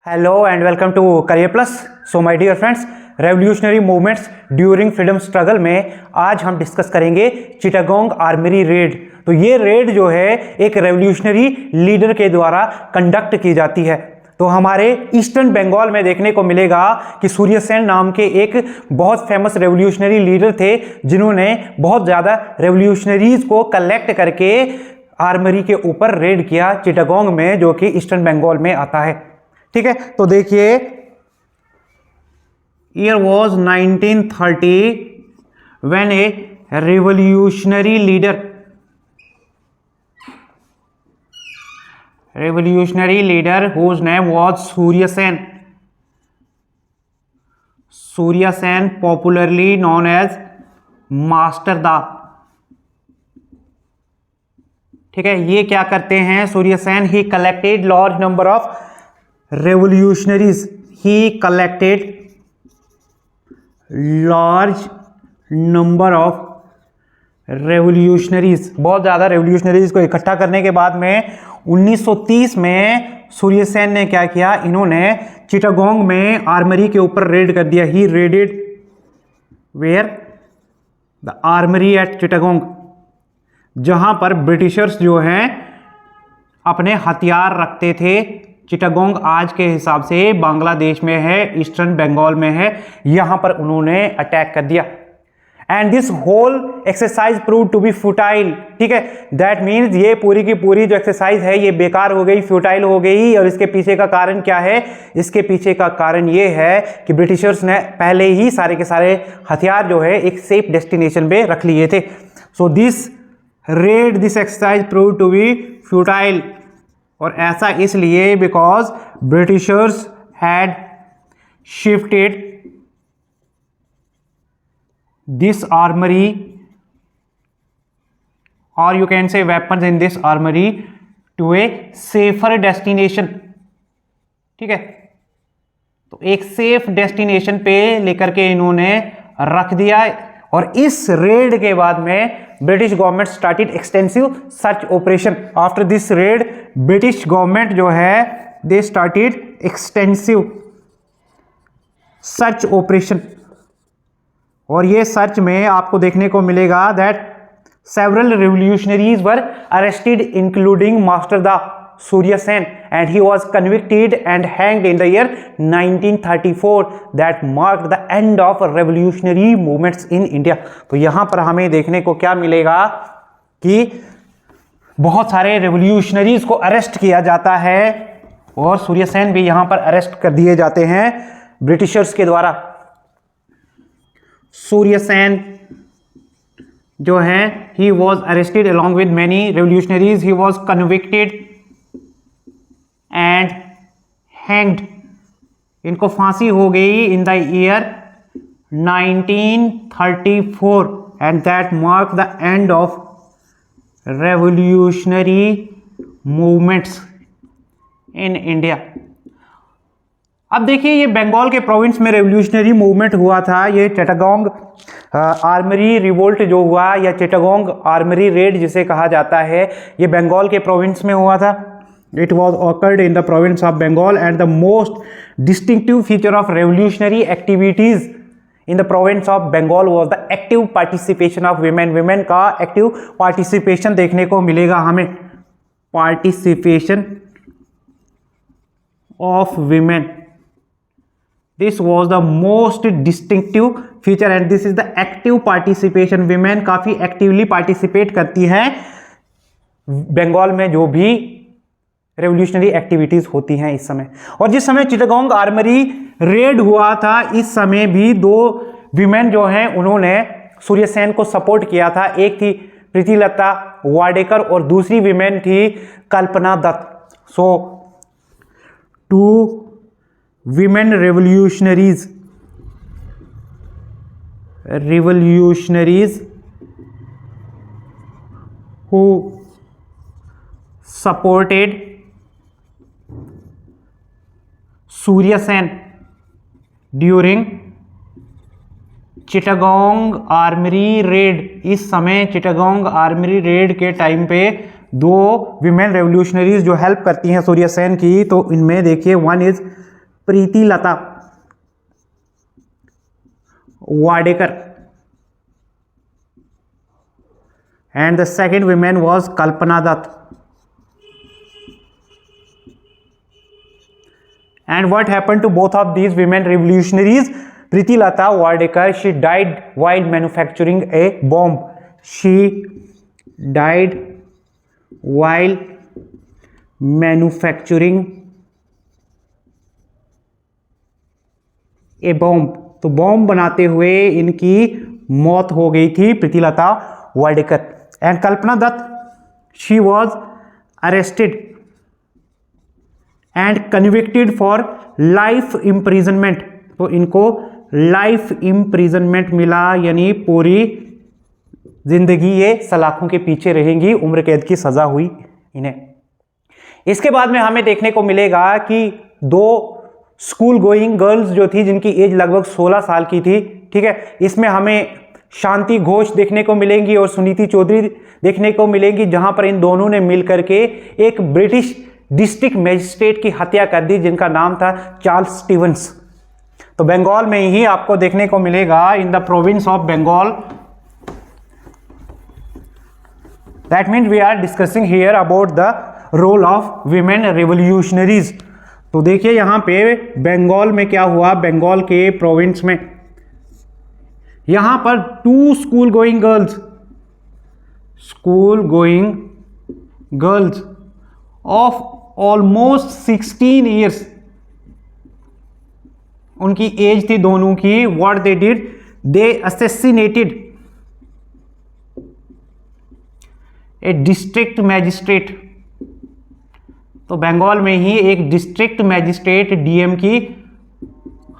Hello and welcome to Career Plus. So my dear friends, revolutionary movements during freedom struggle में आज हम discuss करेंगे Chittagong armory red. तो ये रेड जो है एक रेवोल्यूशनरी लीडर के द्वारा कंडक्ट की जाती है। तो हमारे ईस्टर्न बंगाल में देखने को मिलेगा कि सूर्य सेन नाम के एक बहुत फेमस रेवोल्यूशनरी लीडर थे जिन्होंने बहुत ज़्यादा रेवोल्यूशनरीज को कलेक्ट करके आर्मरी के ऊपर रेड किया चिटागोंग में, जो कि ईस्टर्न बंगाल में आता है। ठीक है, तो देखिए year was 1930 when a revolutionary leader whose name was Surya Sen, popularly known as master Da. ठीक है, ये क्या करते हैं Surya Sen? He collected large number of revolutionaries. He collected large number of revolutionaries. बहुत ज़्यादा revolutionaries को इकट्ठा करने के बाद में 1930 में सूर्य सेन ने क्या किया? इन्होंने चिटागोंग में आर्मरी के ऊपर रेड कर दिया। He raided where? The armory at Chittagong, जहां पर ब्रिटिशर्स जो हैं अपने हथियार रखते थे। चिटागोंग आज के हिसाब से बांग्लादेश में है, ईस्टर्न बंगाल में है। यहां पर उन्होंने अटैक कर दिया and this whole exercise prove to be futile. ठीक है, दैट मीन्स ये पूरी की पूरी जो एक्सरसाइज है ये बेकार हो गई, फ्यूटाइल हो गई। और इसके पीछे का कारण क्या है? इसके पीछे का कारण ये है कि ब्रिटिशर्स ने पहले ही सारे के सारे हथियार जो है एक सेफ डेस्टिनेशन पे रख लिए थे। So this exercise prove to be futile. और ऐसा इसलिए because Britishers had shifted this armory और you can say weapons in this armory to a safer destination. ठीक है, तो एक सेफ डेस्टिनेशन पे लेकर के इन्होंने रख दिया। और इस रेड के बाद में British government started extensive search operation. After this red British government जो है they started extensive search operation. और ये सर्च में आपको देखने को मिलेगा that several revolutionaries were arrested including master दा Surya Sen, and he was convicted and hanged in the year 1934 that marked the end of revolutionary movements in India. तो यहाँ पर हमें देखने को क्या मिलेगा कि बहुत सारे रेवोल्यूशनरीज को अरेस्ट किया जाता है और सूर्य सेन भी यहाँ पर अरेस्ट कर दिए जाते हैं ब्रिटिशर्स के द्वारा। सूर्य सेन जो है he was arrested along with many revolutionaries. He was convicted and hanged. इनको फांसी हो गई in the year 1934 and that mark the end of revolutionary movements in India. अब देखिए ये बंगाल के प्रोविंस में रेवोल्यूशनरी मूवमेंट हुआ था। ये चिटागोंग आर्मरी रिवोल्ट जो हुआ या चिटागोंग आर्मरी रेड जिसे कहा जाता है, ये बंगाल के प्रोविंस में हुआ था। It was occurred in the province of Bengal, and the most distinctive feature of revolutionary activities in the province of Bengal was the active participation of women. Women का active participation देखने को मिलेगा हमें। Participation of women. This was the most distinctive feature, and this is the active participation. Women काफी actively participate करती हैं बंगाल में जो भी रेवोल्यूशनरी एक्टिविटीज होती हैं इस समय। और जिस समय चिटागोंग आर्मरी रेड हुआ था इस समय भी दो विमेन जो हैं उन्होंने सूर्य सेन को सपोर्ट किया था। एक थी प्रीतिलता वाडेकर और दूसरी विमेन थी Kalpana Dutta. So two women revolutionaries who supported Surya Sen during Chittagong armory raid. इस समय चिटागोंग आर्मरी रेड के टाइम पे दो विमेन रेवोल्यूशनरीज जो हेल्प करती हैं सूर्य सेन की, तो इनमें देखिए one is Pritilata Wadekar, and the second woman was Kalpana Dutt. And what happened to both of these women revolutionaries? Pritilata Wadekar, she died while manufacturing a bomb. She died while manufacturing a bomb. तो bomb बनाते हुए इनकी मौत हो गई थी Pritilata Wadekar. And Kalpana Dutt, she was arrested and convicted for life imprisonment. तो इनको लाइफ इम्प्रिजनमेंट मिला, यानी पूरी जिंदगी ये सलाखों के पीछे रहेंगी, उम्र कैद की सजा हुई इन्हें. इसके बाद में हमें देखने को मिलेगा कि दो स्कूल गोइंग गर्ल्स जो थी, जिनकी एज लगभग 16 साल की थी, ठीक है, इसमें हमें शांति घोष देखने को मिलेंगी और सुनीति चौधरी देखने को मिलेंगी, जहां पर इन दोनों ने मिलकर के एक ब्रिटिश डिस्ट्रिक्ट मजिस्ट्रेट की हत्या कर दी, जिनका नाम था चार्ल्स स्टीवंस. तो बंगाल में ही आपको देखने को मिलेगा, in the province of Bengal. That means we are discussing here about the role of women revolutionaries. तो देखिए यहां पे बंगाल में क्या हुआ, बंगाल के प्रोविंस में यहां पर 2 school going girls of almost 16 years, उनकी एज थी दोनों की. What they did, they assassinated A district magistrate. तो बंगाल में ही एक डिस्ट्रिक्ट मैजिस्ट्रेट डीएम की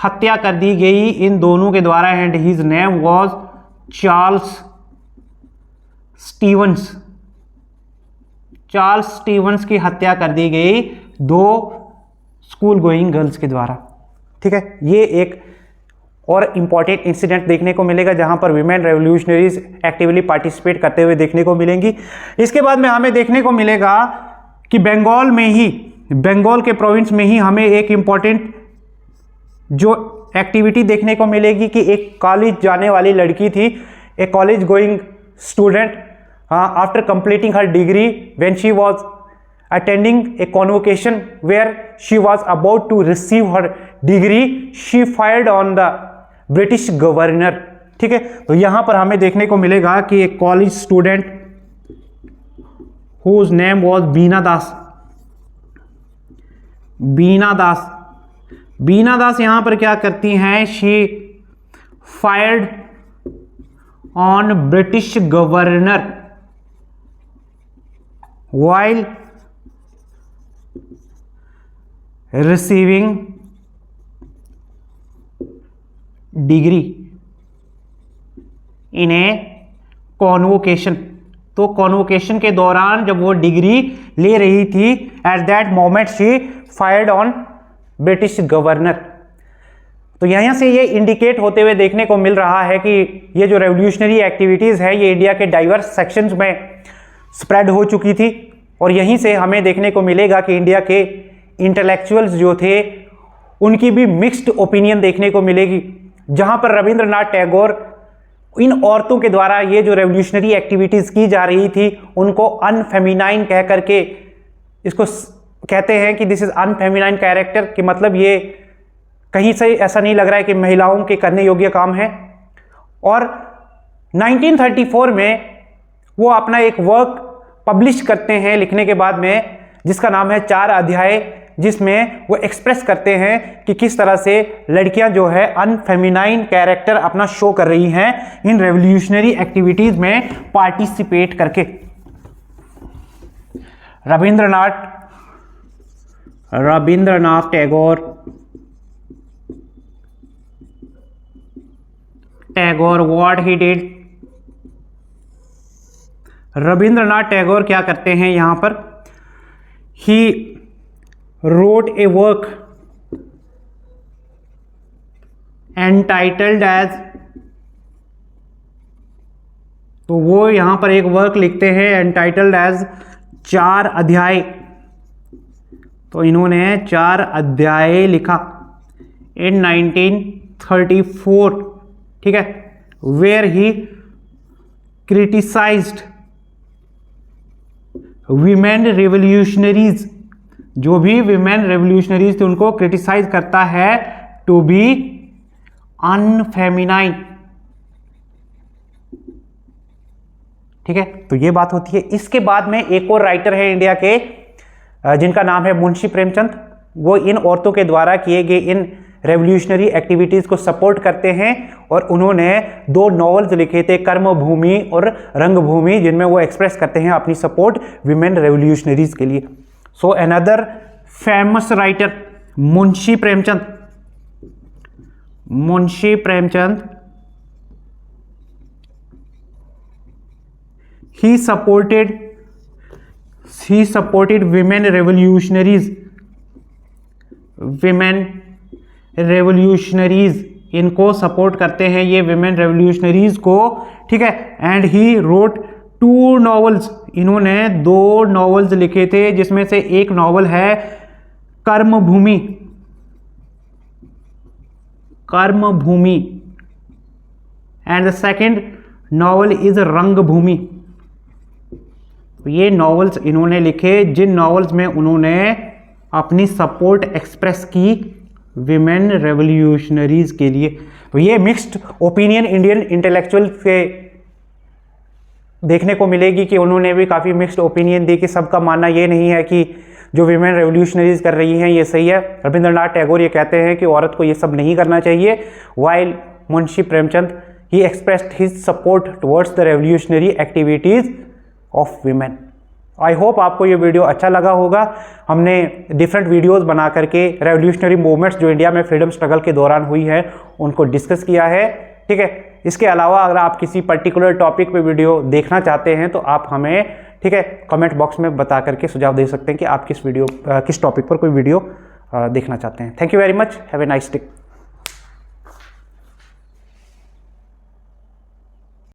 हत्या कर दी गई इन दोनों के द्वारा. And his name was Charles Stevens. Charles Stevens की हत्या कर दी गई 2 स्कूल गोइंग गर्ल्स के द्वारा. ठीक है, ये एक और इंपॉर्टेंट इंसिडेंट देखने को मिलेगा, जहां पर विमेन रेवोल्यूशनरीज एक्टिवली पार्टिसिपेट करते हुए देखने को मिलेंगी. इसके बाद में हमें देखने को मिलेगा कि बंगाल में ही, बंगाल के प्रोविंस में ही हमें एक इंपॉर्टेंट जो एक्टिविटी देखने को मिलेगी कि एक कॉलेज जाने वाली लड़की थी, a college going student, after completing her degree, when she was attending a convocation where she was about to receive her degree, she fired on the British governor. ठीक है, तो यहां पर हमें देखने को मिलेगा कि एक college student whose name was बीना दास. बीना दास यहां पर क्या करती हैं, she fired on British governor while receiving degree in A convocation. तो कॉन्वोकेशन के दौरान जब वो डिग्री ले रही थी, at that moment she fired on British governor. तो यहां से ये इंडिकेट होते हुए देखने को मिल रहा है कि ये जो रेवोल्यूशनरी एक्टिविटीज है ये इंडिया के डाइवर्स सेक्शंस में स्प्रेड हो चुकी थी. और यहीं से हमें देखने को मिलेगा कि इंडिया के इंटेलेक्चुअल्स जो थे उनकी भी मिक्स्ड ओपिनियन देखने को मिलेगी, जहां पर रविंद्रनाथ टैगोर इन औरतों के द्वारा ये जो रेवोल्यूशनरी एक्टिविटीज की जा रही थी उनको अनफेमिनाइन कह करके इसको कहते हैं कि दिस इज अनफेमिनाइन कैरेक्टर, कि मतलब ये कहीं से ऐसा नहीं लग रहा है कि महिलाओं के करने योग्य काम है. और 1934 में वो अपना एक वर्क पब्लिश करते हैं लिखने के बाद में, जिसका नाम है 4 अध्याय, जिसमें वो एक्सप्रेस करते हैं कि किस तरह से लड़कियां जो है अनफेमिनाइन कैरेक्टर अपना शो कर रही हैं इन रेवोल्यूशनरी एक्टिविटीज में पार्टिसिपेट करके. Rabindranath Tagore what he did, Rabindranath Tagore क्या करते हैं यहां पर, ही wrote a work entitled as, तो वो यहां पर एक वर्क लिखते हैं एंटाइटल्ड एज 4 अध्याय. तो इन्होंने 4 अध्याय लिखा in 1934, ठीक है, where he criticized women revolutionaries, जो भी women revolutionaries थे उनको क्रिटिसाइज करता है to be unfeminine, ठीक है। तो ये बात होती है। इसके बाद में एक और राइटर है इंडिया के जिनका नाम है मुंशी प्रेमचंद। वो इन औरतों के द्वारा किए गए इन रेवोल्यूशनरी एक्टिविटीज को सपोर्ट करते हैं और उन्होंने 2 नॉवेल्स लिखे थे, कर्मभूमि और रंगभूमि, जिनमें वो एक्सप्रेस करते हैं अपनी सपोर्ट विमेन रेवोल्यूशनरीज के लिए। So another famous writer Munshi Premchand. Munshi Premchand he supported women revolutionaries, इनको सपोर्ट करते हैं ये women revolutionaries को, ठीक है। एंड ही wrote 2 novels, इन्होंने 2 novels लिखे थे, जिसमें से एक नॉवल है कर्मभूमि and the second novel is रंगभूमि। ये नॉवेल्स इन्होंने लिखे जिन नॉवेल्स में उन्होंने अपनी सपोर्ट एक्सप्रेस की विमेन रेवोल्यूशनरीज के लिए। तो ये मिक्स्ड ओपिनियन इंडियन इंटेलेक्चुअल से देखने को मिलेगी कि उन्होंने भी काफ़ी मिक्स्ड ओपिनियन दी कि सबका मानना ये नहीं है कि जो विमेन रेवोल्यूशनरीज कर रही हैं ये सही है। रविंद्रनाथ टैगोर ये कहते हैं कि औरत को ये सब नहीं करना चाहिए, while Munshi Premchand he expressed his support towards the revolutionary activities of women. I hope आपको ये वीडियो अच्छा लगा होगा। हमने डिफरेंट वीडियोस बना करके रेवोल्यूशनरी मूवमेंट्स जो इंडिया में फ्रीडम स्ट्रगल के दौरान हुई है उनको डिस्कस किया है, ठीक है। इसके अलावा अगर आप किसी पर्टिकुलर टॉपिक पे वीडियो देखना चाहते हैं तो आप हमें, ठीक है, कमेंट बॉक्स में बता करके सुझाव दे सकते हैं कि आप किस टॉपिक पर कोई वीडियो देखना चाहते हैं। Thank you very much, have a nice day.